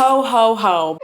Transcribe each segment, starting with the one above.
Ho, ho, ho.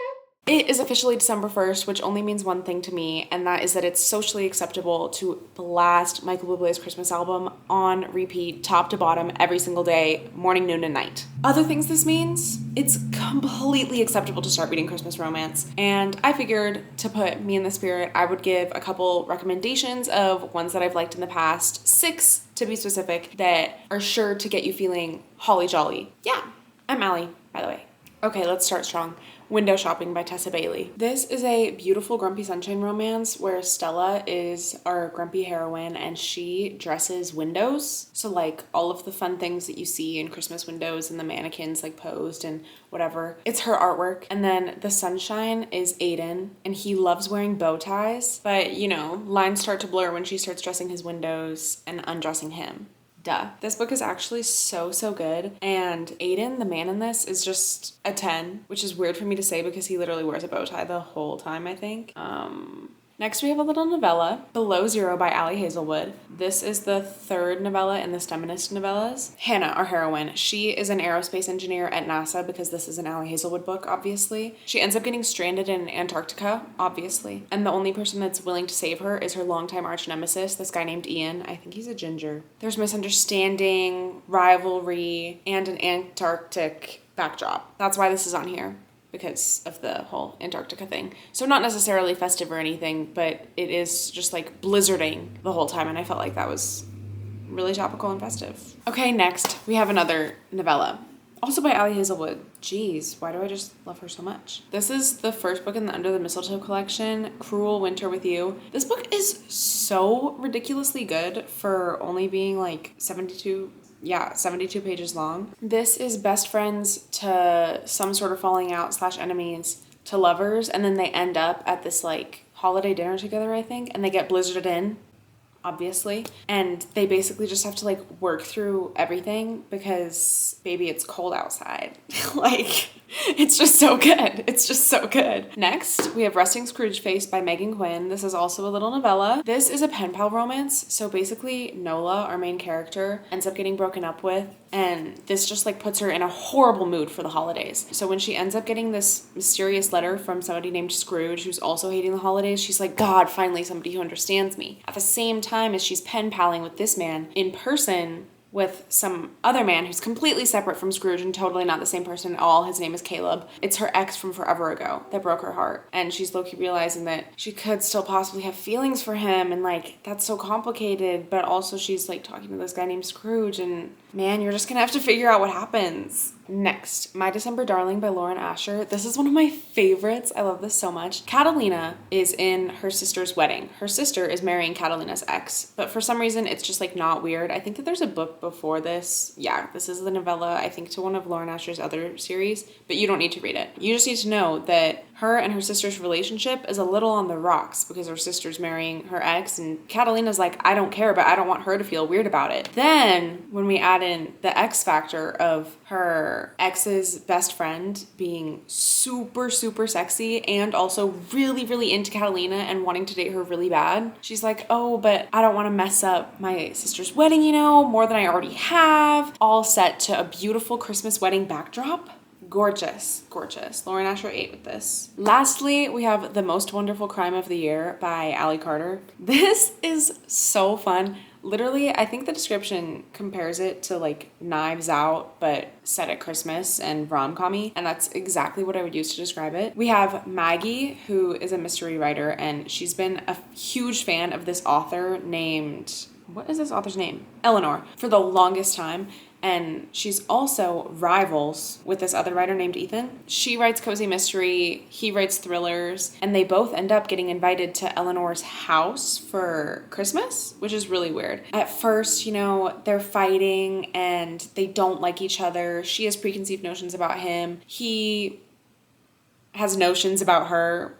It is officially December 1st, which only means one thing to me, and that is that it's socially acceptable to blast Michael Bublé's Christmas album on repeat, top to bottom, every single day, morning, noon, and night. Other things this means, it's completely acceptable to start reading Christmas romance, and I figured to put me in the spirit, I would give a couple recommendations of ones that I've liked in the past, 6 to be specific, that are sure to get you feeling holly jolly. Yeah, I'm Allie, by the way. Okay, let's start strong. Window Shopping by Tessa Bailey. This is a beautiful Grumpy Sunshine romance where Stella is our grumpy heroine and she dresses windows. So like all of the fun things that you see in Christmas windows and the mannequins like posed and whatever. It's her artwork. And then the sunshine is Aiden and he loves wearing bow ties. But you know, lines start to blur when she starts dressing his windows and undressing him. Duh. This book is actually so good, and Aiden, the man in this, is just a 10, which is weird for me to say because he literally wears a bow tie the whole time, I think. Next we have a little novella, Below Zero by Hazelwood. This is the 3rd novella in the STEMinist novellas. Hannah, our heroine, she is an aerospace engineer at NASA because this is an Hazelwood book, obviously. She ends up getting stranded in Antarctica, obviously. And the only person that's willing to save her is her longtime arch nemesis, this guy named Ian. I think he's a ginger. There's misunderstanding, rivalry, and an Antarctic backdrop. That's why this is on here, because of the whole Antarctica thing. So not necessarily festive or anything, but it is just like blizzarding the whole time, and I felt like that was really topical and festive. Okay, next we have another novella, also by Hazelwood. Jeez, why do I just love her so much? This is the first book in the Under the Mistletoe collection, Cruel Winter with You. This book is so ridiculously good for only being like 72 pages long. This is best friends to some sort of falling out / enemies to lovers, and then they end up at this like holiday dinner together, I think, and they get blizzarded in, obviously, and they basically just have to like work through everything because baby, it's cold outside. Like, it's just so good. It's just so good. Next, we have Resting Scrooge Face by Meghan Quinn. This is also a little novella. This is a pen pal romance. So basically, Nola, our main character, ends up getting broken up with, and this just like puts her in a horrible mood for the holidays. So when she ends up getting this mysterious letter from somebody named Scrooge, who's also hating the holidays, she's like, God, finally somebody who understands me. At the same time as she's pen paling with this man in person with some other man who's completely separate from Scrooge and totally not the same person at all. His name is Caleb. It's her ex from forever ago that broke her heart. And she's low-key realizing that she could still possibly have feelings for him, and like, that's so complicated, but also she's like talking to this guy named Scrooge, and man, you're just gonna have to figure out what happens. Next, My December Darling by Lauren Asher. This is one of my favorites. I love this so much. Catalina is in her sister's wedding. Her sister is marrying Catalina's ex, but for some reason it's just like not weird. I think that there's a book before this. Yeah, this is the novella, I think, to one of Lauren Asher's other series, but you don't need to read it. You just need to know that her and her sister's relationship is a little on the rocks because her sister's marrying her ex, and Catalina's like, I don't care, but I don't want her to feel weird about it. Then when we add in the X factor of her ex's best friend being super sexy and also really into Catalina and wanting to date her really bad, she's like, oh, but I don't want to mess up my sister's wedding, you know, more than I already have, all set to a beautiful Christmas wedding backdrop. Gorgeous. Lauren Asher ate with this. Lastly, we have The Most Wonderful Crime of the Year by Allie Carter. This is so fun. Literally, I think the description compares it to like Knives Out, but set at Christmas and rom-com-y, and that's exactly what I would use to describe it. We have Maggie, who is a mystery writer, and she's been a huge fan of this author named, what is this author's name? Eleanor, for the longest time. And she's also rivals with this other writer named Ethan. She writes cozy mystery, he writes thrillers, and they both end up getting invited to Eleanor's house for Christmas, which is really weird. At first, you know, they're fighting and they don't like each other. She has preconceived notions about him. He has notions about her.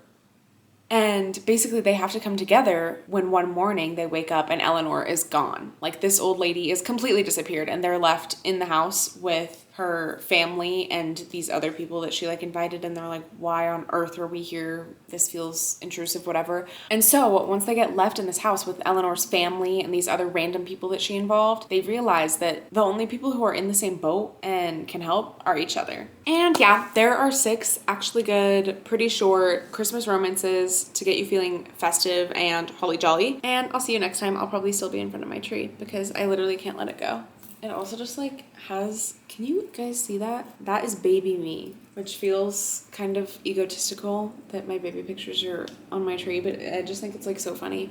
And basically they have to come together when one morning they wake up and Eleanor is gone. Like, this old lady is completely disappeared and they're left in the house with her family and these other people that she like invited, and they're like, why on earth are we here? This feels intrusive, whatever. And so once they get left in this house with Eleanor's family and these other random people that she involved, they realize that the only people who are in the same boat and can help are each other. And yeah, there are 6 actually good, pretty short Christmas romances to get you feeling festive and holly jolly. And I'll see you next time. I'll probably still be in front of my tree because I literally can't let it go. It also just like has, can you guys see that? That is baby me, which feels kind of egotistical that my baby pictures are on my tree, but I just think it's like so funny.